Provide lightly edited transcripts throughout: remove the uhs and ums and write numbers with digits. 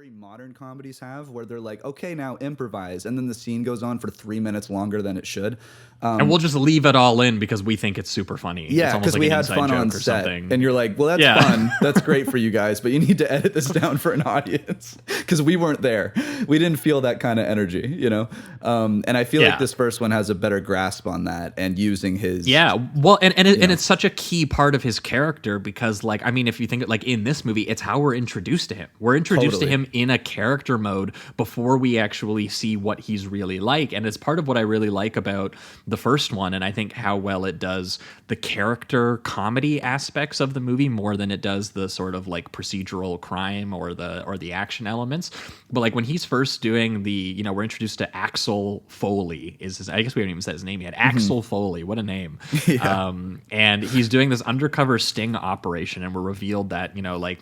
very modern comedies have, where they're like, okay, now improvise, and then the scene goes on for 3 minutes longer than it should. And we'll just leave it all in because we think it's super funny. It's Yeah, almost because like we an had inside fun joke on or set, something. and you're like, well, that's Yeah. fun, that's great for you guys, but you need to edit this down for an audience because we weren't there. We didn't feel that kind of energy, you know. And I feel like this first one has a better grasp on that and using his well, and it's such a key part of his character because, like, I mean, if you think like in this movie, it's how we're introduced to him. We're introduced to him in a character mode before we actually see what he's really like, and it's part of what I really like about the first one, and I think how well it does the character comedy aspects of the movie more than it does the sort of like procedural crime or the action elements. But like when he's first doing we're introduced to Axel Foley I guess we haven't even said his name yet. Axel Foley, what a name. Yeah. And he's doing this undercover sting operation, and we're revealed that, like,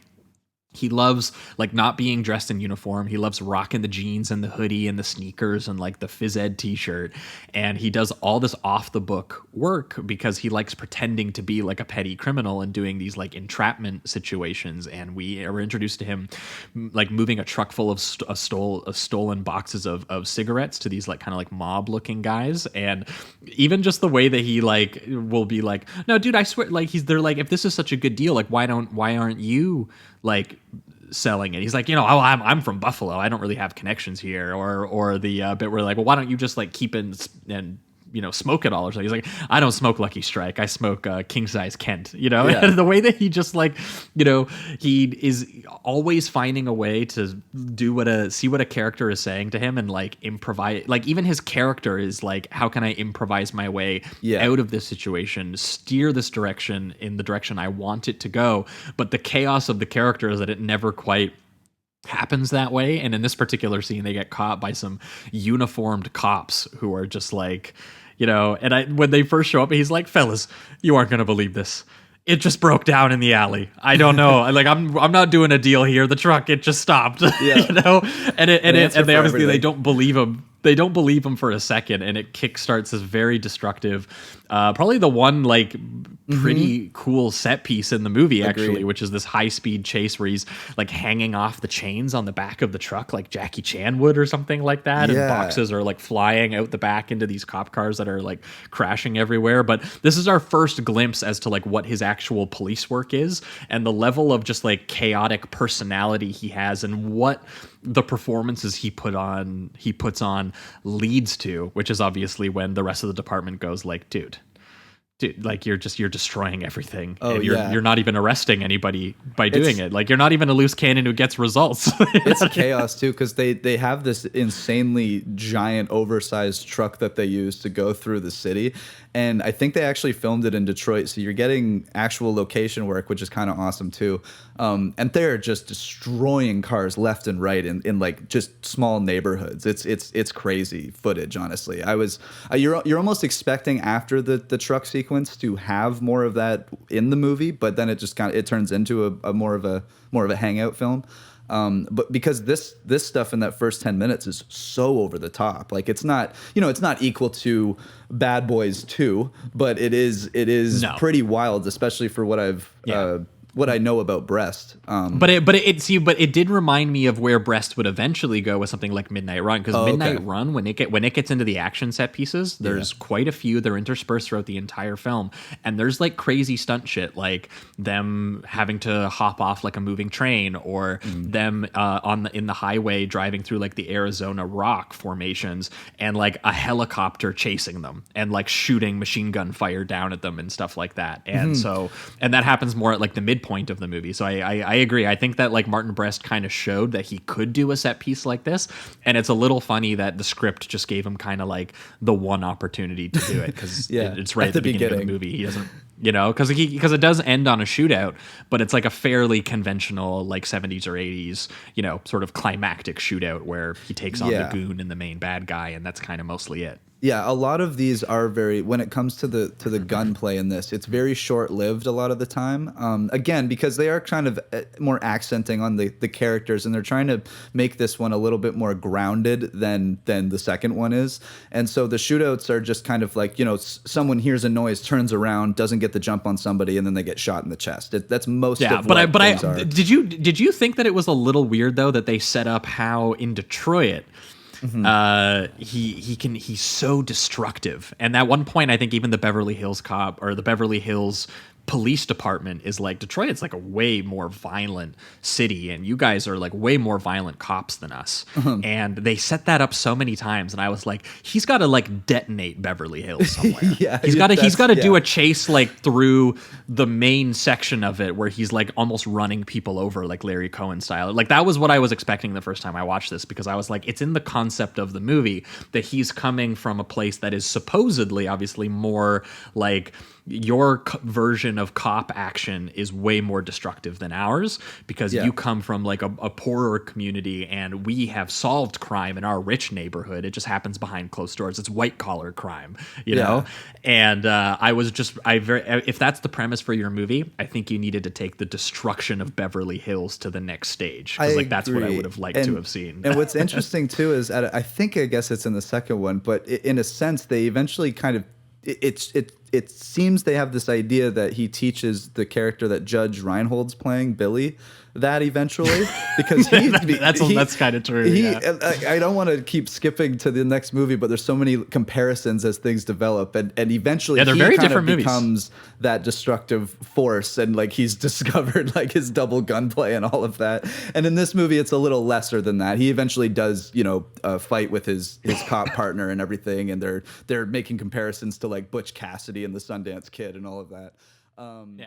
he loves like not being dressed in uniform. He loves rocking the jeans and the hoodie and the sneakers and like the phys ed t-shirt. And he does all this off the book work because he likes pretending to be like a petty criminal and doing these like entrapment situations. And we are introduced to him like moving a truck full of stolen boxes of cigarettes to these like kind of like mob looking guys. And even just the way that he like will be like, no, dude, I swear, like they're like, if this is such a good deal, like why aren't you like selling it? He's like, I'm from Buffalo, I don't really have connections here, or the bit where like, well, why don't you just like keep it and smoke it all or something. He's like, I don't smoke Lucky Strike, I smoke King Size Kent, And the way that he just like, he is always finding a way to see what a character is saying to him and like improvise. Like even his character is like, how can I improvise my way out of this situation, steer this direction in the direction I want it to go. But the chaos of the character is that it never quite happens that way. And in this particular scene, they get caught by some uniformed cops who are just like, when they first show up, he's like, fellas, you aren't going to believe this. It just broke down in the alley. I don't know. Like I'm not doing a deal here. The truck, it just stopped. And they obviously they don't believe him. They don't believe him for a second, and it kickstarts this very destructive, probably the one like pretty cool set piece in the movie, actually, which is this high speed chase where he's like hanging off the chains on the back of the truck like Jackie Chan would or something like that, and boxes are like flying out the back into these cop cars that are like crashing everywhere. But this is our first glimpse as to like what his actual police work is and the level of just like chaotic personality he has and what the performances he puts on leads to, which is obviously when the rest of the department goes like, dude, like you're destroying everything. And you're not even arresting anybody by doing it. Like you're not even a loose cannon who gets results. It's chaos too, because they have this insanely giant oversized truck that they use to go through the city. And I think they actually filmed it in Detroit, so you're getting actual location work, which is kind of awesome too. And they're just destroying cars left and right in like just small neighborhoods. It's crazy footage, honestly. You're almost expecting after the truck sequence to have more of that in the movie, but then it just it turns into a more of a hangout film. But because this stuff in that first 10 minutes is so over the top, like it's not equal to Bad Boys 2, but it is pretty wild, especially for what I know about Brest. But it did remind me of where Brest would eventually go with something like Midnight Run, because Midnight Run, when it gets into the action set pieces, there's quite a few. They're interspersed throughout the entire film, and there's like crazy stunt shit, like them having to hop off like a moving train, or them in the highway driving through like the Arizona rock formations, and like a helicopter chasing them and like shooting machine gun fire down at them and stuff like that. And and that happens more at like the midpoint of the movie. So I agree. I think that like Martin Brest kind of showed that he could do a set piece like this, and it's a little funny that the script just gave him kind of like the one opportunity to do it, because it's right at the beginning of the movie. He doesn't, because it does end on a shootout, but it's like a fairly conventional like 70s or 80s, sort of climactic shootout where he takes on the goon and the main bad guy, and that's kind of mostly it. Yeah, a lot of these are very when it comes to the gunplay in this, it's very short-lived a lot of the time. Again, because they are kind of more accenting on the characters, and they're trying to make this one a little bit more grounded than the second one is. And so the shootouts are just kind of like, someone hears a noise, turns around, doesn't get the jump on somebody, and then they get shot in the chest. That's most Yeah, of but what things are. did you think that it was a little weird though that they set up how in Detroit he's so destructive, and at one point I think even the Beverly Hills cop or the Beverly Hills police department is like, Detroit's like a way more violent city, and you guys are like way more violent cops than us. And they set that up so many times, and I was like, he's got to like detonate Beverly Hills somewhere. Yeah, he's got to do yeah. a chase like through the main section of it where he's like almost running people over like Larry Cohen style. Like that was what I was expecting the first time I watched this, because I was like, it's in the concept of the movie that he's coming from a place that is supposedly obviously more like your version of cop action is way more destructive than ours, because Yeah. you come from like a poorer community, and we have solved crime in our rich neighborhood. It just happens behind closed doors. It's white collar crime, you know? And if that's the premise for your movie, I think you needed to take the destruction of Beverly Hills to the next stage. Because like that's what I agree. would have liked to have seen. And what's interesting too is I guess it's in the second one, but in a sense they eventually kind of it seems they have this idea that he teaches the character that Judge Reinhold's playing, Billy, that eventually, because that's kind of true. I don't want to keep skipping to the next movie, but there's so many comparisons as things develop, and eventually they're he very kind different of movies. becomes that destructive force, and like he's discovered like his double gunplay and all of that. And in this movie, it's a little lesser than that. He eventually does, fight with his cop partner and everything, and they're making comparisons to like Butch Cassidy and the Sundance Kid and all of that. Yeah.